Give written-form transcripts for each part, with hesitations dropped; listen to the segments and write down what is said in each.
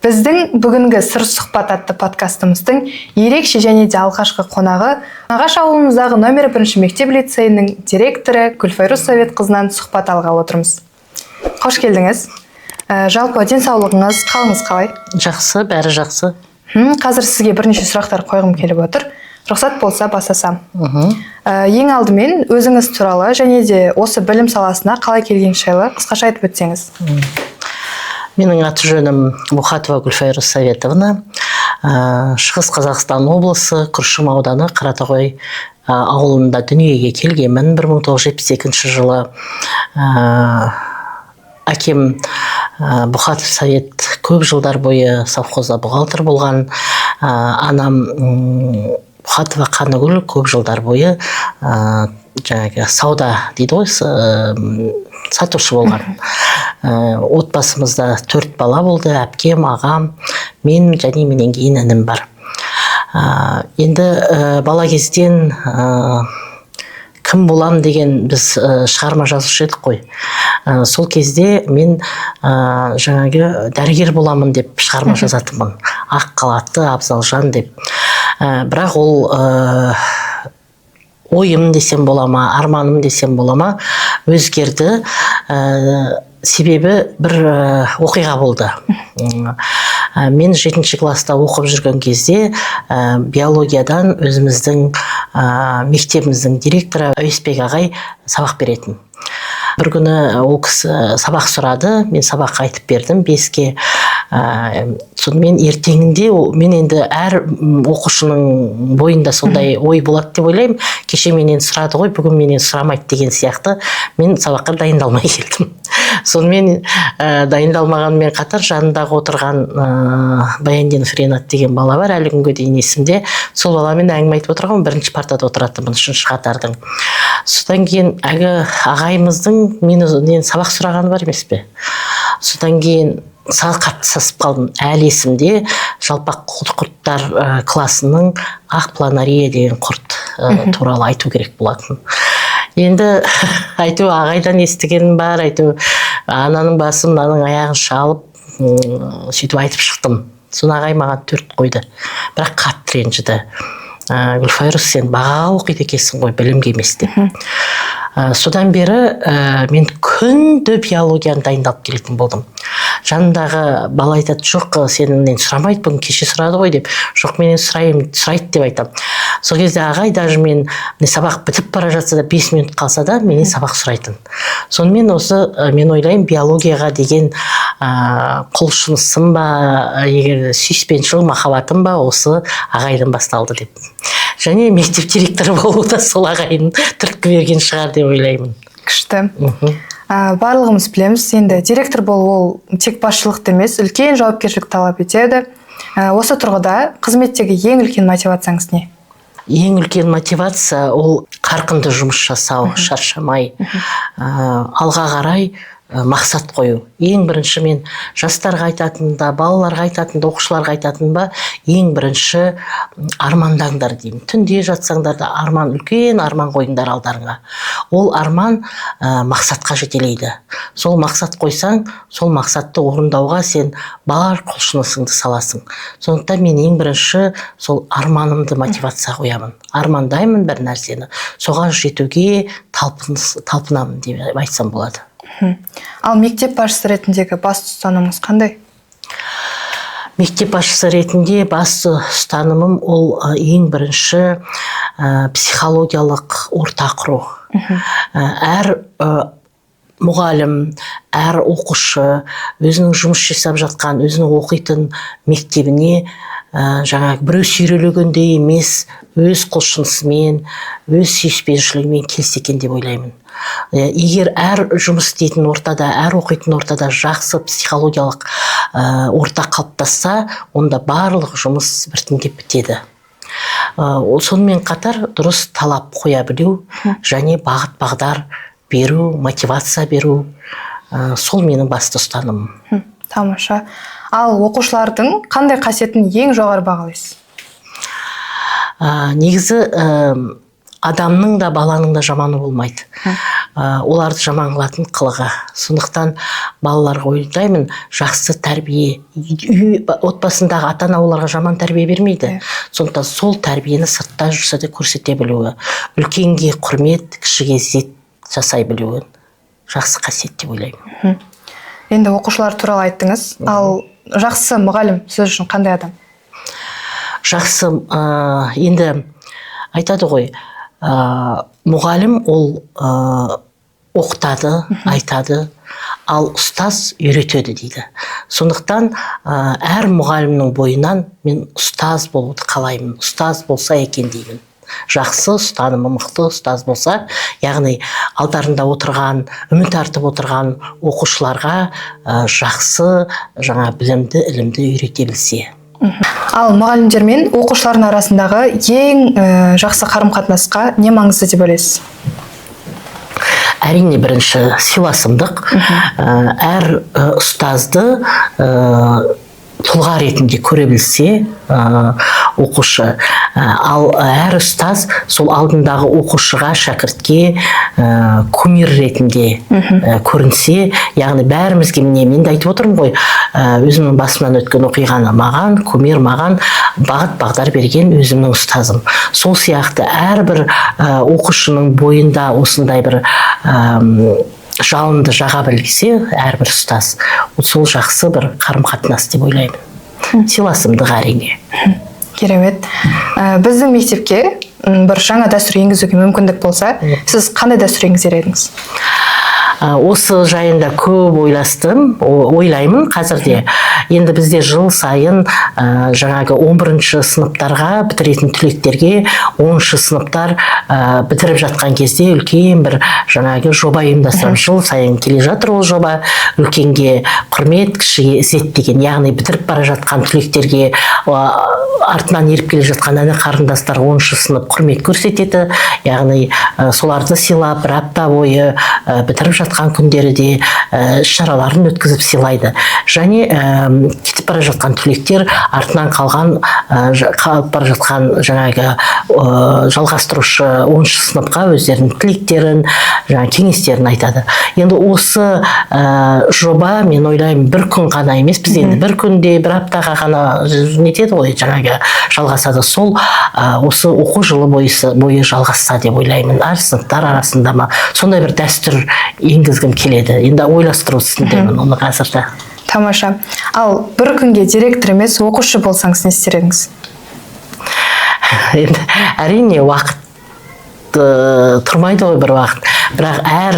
Біздің бүгінгі сыр сұхбат атты подкастымыздың ерекше және де алғашқы қонағы Ағаш ауылымыздағы номер 1 мектеп лицейінің директоры Гүлфайрус Советқызынан сұхбат алғалы отырмыз. Қош келдіңіз. Жалпы денсаулығыңыз, қалыңыз қалай? Жақсы, бәрі жақсы. Қазір сізге бірнеше сұрақтар қойғым келіп отыр. Рұқсат болса бастасам. Ең алдымен өзіңіз туралы және де осы білім саласына қалай келген жайлы қысқаша айтып өтсеңіз. Менің аты жөнім Мұхатова Гүлфайрус Советовна. Шығыс Қазақстан облысы, Күршім ауданы, Қаратоғай ауылында дүниеге келгенмін 1972 жылы. Әкем Бұхатов Совет көп жылдар бойы совхозда бухгалтер болған. Анам Бұхатова Қанығүл көп жылдар бойы сауда дейді ғой, сатушы болған. Отбасымызда 4 бала болды, әпкем, ағам, мен және менен кейін інім бар. Енді бала кезден кім болам деген біз шығарма жазушы едік қой. Сол кезде мен жаңағы дәрігер боламын деп шығарма жазатынмын. Ақ қалатты, абзалжан деп. Бірақ ол ойым десем болама, арманым десем болама өзгерді. Себебі бір оқиға болды. Мен 7-ші класста оқып жүрген кезде биологиядан өзіміздің мектебіміздің директоры Әуесбек ағай сабақ беретін. Бір күні ол кісі сабақ сұрады, мен сабақ айтып бердім 5-ке. Сонымен ертеңінде мен енді әр оқушының бойында сондай ой болады деп ойлаймын. Кеше менен сұрады ғой, бүгін менен сұрамайды деген сияқты мен сабаққа дайындалмай келдім. Сонымен дайындалмағанмен қатар жанындағы отырған Баяндинов Ренат деген бала бар, әлі күнге дейін есімде. Сол баламен әңгіме айтып отырған, бірінші партада отыратынмын, 3-ші қатардың. Содан кейін ағайымыздың менен сабақ сұрағаны бар емес пе? Содан кейін сал қатты сасып қалдым. Әлі есімде жалпақ құрттар классының ақ планария деген құрт туралы айту керек болатын. Енді айту ағайдан естігенім бар, айту ананың басын, мынаның аяғын шалып, сөйтіп айтып шықтым. Соны ағай маған 4 қойды. Бірақ қатты ренжіді. Гүлфайрус, сен баға оқиды екенсің ғой, білімге емес деп. Содан бері мен күнде биологияны дайындалып келетін болдым. Жанындағы бала айтады, жоқ, сенен сұрамайды, бүгін кеше сұрады ғой деп. Жоқ, менен сұрайды деп айтам. Сол кезде ағай даже мен сабақ бітіп бара жатса да 5 минут қалса да менен сабақ сұрайтын. Сонымен осы мен ойлаймын биологияға деген құлшынысым ба, егер сүйіспеншілік махаббатым ба осы ағайдан басталды деп. Және мектеп директоры болу да сол ағайын түрткі берген шығар деп ойлаймын. Күшті. Барлығымыз білеміз, енді директор болу ол тек басшылықты емес, үлкен жауапкершілік талап етеді. Осы тұрғыда қызметтегі ең үлкен мотивацияңыз не? Ең үлкен мотивация ол қарқынды жұмыс жасау, шаршамай, алға қарай мақсат қою. Ең бірінші мен жастарға айтатында, балаларға айтатында, оқушыларға айтатында ең бірінші армандаңдар деймін. Түнде жатсаңдар да арман, үлкен арман қойыңдар алдарыңа. Ол арман мақсатқа жетелейді. Сол мақсат қойсаң, сол мақсатты орындауға сен бар құлшынысыңды саласың. Сондықтан мен ең бірінші сол арманымды мотивация қоямын. Армандаймын бір нәрсені. Соған жетуге талпынамын деп айтсам болады. Ал мектеп басшысы ретіндегі басты ұстанымыңыз қандай? Мектеп басшысы ретінде басты ұстанымым ол ең бірінші психологиялық орта құру. Әр мұғалім, әр оқушы өзінің жұмыс жасап жатқан, өзінің оқитын мектебіне жаңағы біреу сүйрелегендей емес, өз құлшынысымен, өз сүйіспеншілігімен келсе екен деп ойлаймын. Егер әр жұмыс істейтін ортада, әр оқитын ортада жақсы психологиялық орта қалыптасса, онда барлық жұмыс біртіндеп бітеді. Сонымен қатар дұрыс талап қоя білу, және бағыт бағдар беру, мотивация беру, сол менің басты ұстанымым. Тамаша. Ал оқушылардың қандай қасиетін ең жоғары бағалайсыз? Негізі адамның да баланың да жаманы болмайды. оларды жаман қылатын қылығы. Сондықтан балаларға ойлаймын, жақсы тәрбие, отбасындағы ата-ана оларға жаман тәрбие бермейді. Сондықтан сол тәрбиені сыртта жүрсе де көрсете білуі, үлкенге құрмет, кішіге ізет жасай білуі жақсы қасиет деп ойлаймын. Енді оқушылар туралы айттыңыз, ал жақсы мұғалім сіз үшін қандай адам? Жақсы, енді айтады ғой, мұғалім ол оқытады, айтады, ал ұстаз үйретеді дейді. Сондықтан әр мұғалімнің бойынан мен ұстаз болуды қалаймын, ұстаз болса екен деймін. Жақсы, ұстанымы мықты ұстаз болса, яғни алдарында отырған, үміт артып отырған оқушыларға жақсы жаңа білімді, ілімді үйрете білсе. Ал мұғалімдер мен оқушылардың арасындағы ең жақсы қарым-қатынасқа не маңызды деп ойлайсыз? Әрине, бірінші сыйласымдық. Әр ұстазды тұлға ретінде көре білсе оқушы, ал әр ұстаз сол алдындағы оқушыға, шәкіртке кумир ретінде көрінсе, яғни бәрімізге, мен де айтып отырмын ғой, өзімнің басымнан өткен оқиғаны, маған кумир, маған бағыт бағдар берген өзімнің ұстазым. Сол сияқты әрбір оқушының бойында осындай бір жалынды жаға білгісе, әрбір ұстаз, сол жақсы бір қарым-қатынас деп ойлаймын. Сыйласымдық әрине. Керемет. Біздің мектепке бір жаңа дәстүр енгізуге мүмкіндік болса, сіз қандай дәстүр енгізер едіңіз? Осы жайында көп ойлаймын қазірде. Енді бізде жыл сайын жаңағы 11-ші сыныптарға бітіретін түлектерге 10-шы сыныптар бітіріп жатқан кезде үлкен бір жаңағы жоба ұйымдастырамыз. Жыл сайын келе жатыр ол жоба. Үлкенге құрмет, кішіге ізет деген, яғни бітіріп бара жатқан түлектерге артынан еріп келе жатқан әні қарындастар 10-шы сынып құрмет көрсетеді. Яғни соларды сыйлап, бір апта бойы бітіріп жатқан күндерде шараларын өткізіп сыйлайды. Және кетіп бара жатқан түлектер артынан қалып бара жатқан жаңағы жалғастырушы 10-шы сыныпқа өздерінің тілектерін, кеңестерін айтады. Енді осы жоба, мен ойлаймын, бір күн ғана емес, біз енді бір күнде, бір аптаға ғана нетеді ғой, жаңағы жалғасады. Сол осы оқу жылы бойы жалғасса деп ойлаймын. Әр сыныптар арасында ма сондай бір дәстүр енгізгім келеді. Енді ойластыру үстіндемін оны қазірде. Тамаша. Ал бір күнге директор емес, оқушы болсаңыз не істер едіңіз? Енді әрине уақыт тұрмайды ғой бір уақыт. Бірақ әр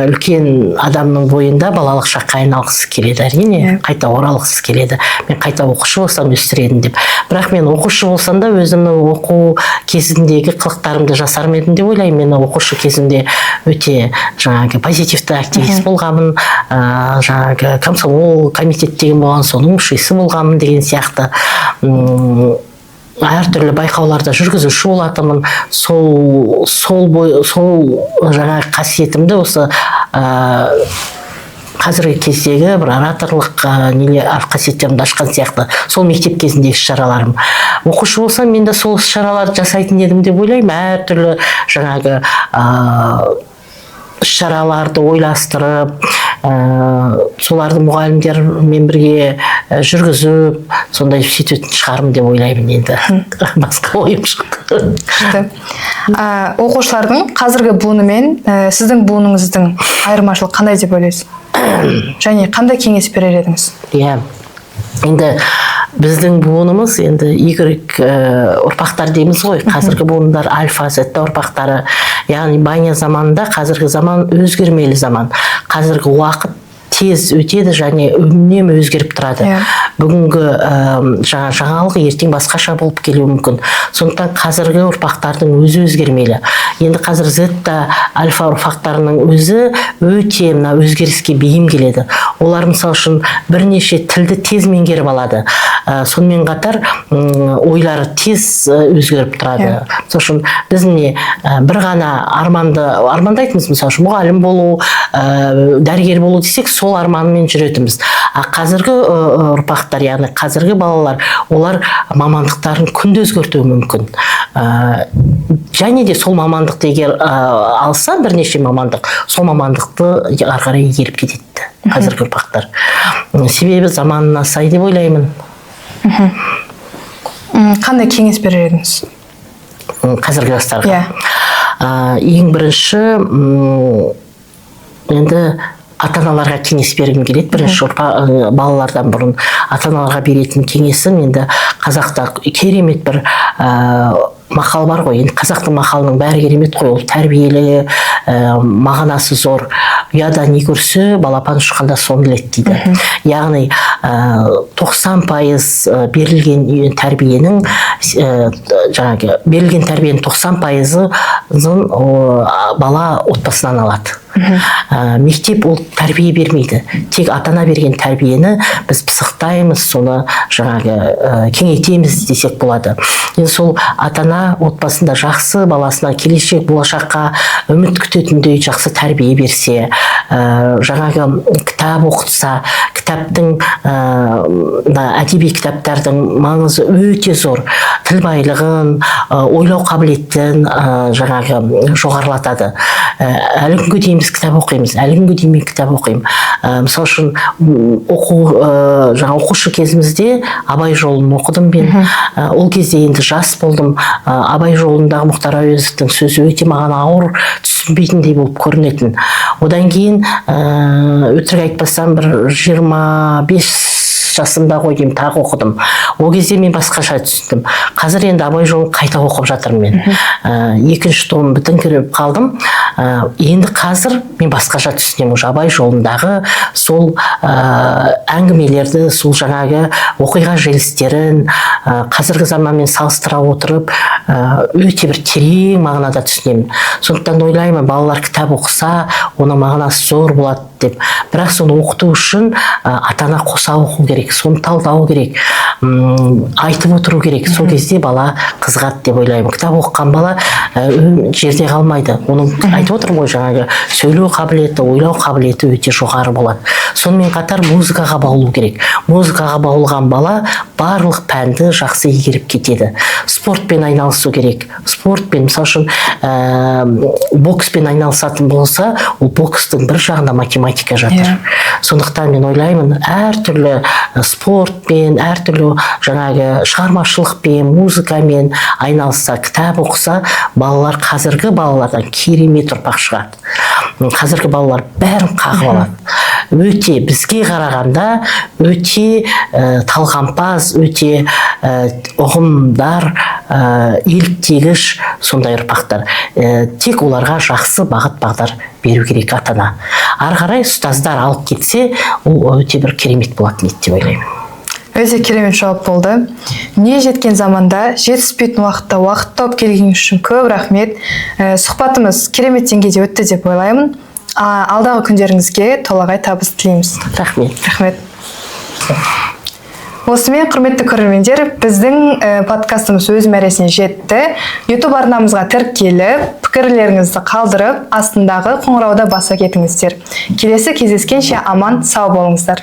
үлкен адамның бойында балалық шаққа айналғысы келеді, әрине, қайта оралғысы келеді. Мен қайта оқушы болсам өстір едім деп. Бірақ мен оқушы болсам да өзімнің оқу кезіндегі қылықтарымды жасарым едім деп ойлаймын. Мен оқушы кезімде өте жаңағы позитивті активист болғанмын, жаңағы комсомол комитет деген болған, соның мүшесі болғанмын деген сияқты. Әртүрлі байқауларда жүргізуші болатынмын. Сол жаңа қасиетімді осы қазіргі кездегі бір ораторлық қасиеттерімді ашқан сияқты. Сол мектеп кезіндегі шараларым. Оқушы болсам, мен де сол шараларды жасайтын едім деп ойлаймын. Әртүрлі жаңағы шараларды ойластырып, соларды мұғалімдермен бірге жүргізіп, сондай сөйтетін шығармын деп ойлаймын енді. Басқа ойым шықты. Оқушылардың қазіргі буыны мен сіздің буыныңыздың айырмашылығы қандай деп ойлайсыз? Және қандай кеңес берер едіңіз? Иә. Енді біздің буынымыз енді Y ұрпақтар дейміз ғой. Қазіргі буындар альфа, зетта ұрпақтары. Яғни байня заманында қазіргі заман өзгермелі заман. Қазіргі уақыт тез өтеді және үнемі өзгеріп тұрады. Бүгінгі жаңалық ертең басқаша болып келуі мүмкін. Сондықтан қазіргі ұрпақтардың өзі өзгермелі. Енді қазір зетта, альфа ұрпақтарының өзі өте өзгеріске бейім келеді. Олар мысалы үшін бірнеше тілді тез меңгеріп алады. Сонымен қатар ойлары тез өзгеріп тұрады. Мысалы үшін біз бір ғана армандайтынбыз, мысалы үшін мұғалім болу, дәрігер болу десек, сол арманмен жүретінбіз. қазіргі ұрпақтар, яғни қазіргі балалар, олар мамандықтарын күнде өзгертуі мүмкін. Және де сол мамандықты егер алса, бірнеше мамандық, сол мамандықты ары қарай игеріп кетеді қазіргі ұрпақтар. Себебі заманына сай деп ойлаймын. Қандай кеңес берер едіңіз? Қазіргі жастарға. Ең бірінші, енді ата-аналарға кеңес бергім келеді. Бірінші балалардан бұрын ата-аналарға беретін кеңесім, енді қазақта керемет бір мақал бар ғой. Енді қазақтың мақалының бәрі керемет қой, ол тәрбиелі, мағынасы зор. Ұяда не көрсе, балапан ұшқанда соны біледі дейді. Яғни 90% берілген тәрбиенің, жаңағы берілген тәрбиенің 90%-ын бала отбасынан алады. Мектеп ол тәрбие бермейді. Тек ата-ана берген тәрбиені біз пысықтаймыз, соны жаңағы кеңейтеміз десек болады. Енді сол ата-ана отбасында жақсы баласына келешек болашаққа үміт күтетіндей жақсы тәрбие берсе, жаңағы кітап оқытса, кітаптың әдеби кітаптардың маңызы өте зор. Тіл байлығын, ойлау қабілетін жаңағы жоғарылатады. Әлі күнге дейін біз кітап оқимыз, әлі күнге дейін мен кітап оқимын. Мысалы үшін оқушы кезімізде Абай жолын оқыдым мен. Ол кезде енді жас болдым. Абай жолындағы Мұхтар Әуезовтің сөзі өте маған ауыр, түсінбейтіндей болып көрінетін. Одан кейін өтірік айтпасам бір 25 жасымда ғой деймін, тағы оқыдым. Ол кезде мен басқаша түсіндім. Қазір енді Абай жолын қайта оқып жатырмын мен. Екінші том бітіңкіріп қалдым. Енді қазір мен басқаша түсінемін. Абай жолындағы сол әңгімелерді, сол жаңағы оқиға желістерін қазіргі заманмен салыстыра отырып, өте бір терең мағынада түсінемін. Сондықтан ойлаймын, балалар кітап оқыса, оның мағынасы зор болады деп. Бірақ соны оқыту үшін ата-ана қоса оқу керек, соны талдау керек, айтып отыру керек. Сол кезде бала қызығады деп ойлаймын. Кітап оқыған бала жерде қалмайды. Оның айтып отырмын ғой, жаңағы сөйлеу қабілеті, ойлау қабілеті өте жоғары болады. Сонымен қатар музыкаға баулу керек. Музыкаға баулған бала барлық пәнді жақсы игеріп кетеді. Спортпен айналысу керек. Спортпен, мысалы үшін бокспен айналысатын болса, ол бокстың бір жағында математика жатыр. Сондықтан мен ойлаймын, әртүрлі спортпен, әртүрлі жаңағы шығармашылықпен, музыкамен айналысса, кітап оқыса, балалар қазіргі балалардан керемет ұрпақ шығады. Қазіргі балалар бәрін қағып алады. Өте бізге қарағанда өте талғампаз, өте ұғымдар, еліктегіш сондай ұрпақтар. Тек оларға жақсы бағыт-бағдар беру керек ата-ана. Ары қарай ұстаздар алып кетсе, ол өте бір керемет болатын еді деп ойлаймын. Өте керемет жауап болды. Не жеткен заманда жетіспейтін уақытта уақыт тауып келген үшін көп рахмет. Сұхбатымыз керемет деңгейде өтті деп ойлаймын. Алдағы күндеріңізге толағай табыс тілейміз. Рахмет. Рахмет. Осымен, құрметті көрермендер, біздің подкастымыз өз мәресіне жетті. YouTube арнамызға тіркеліп, пікірлеріңізді қалдырып, астындағы қоңырауда баса кетіңіздер. Келесі кездескенше аман, сау болыңыздар.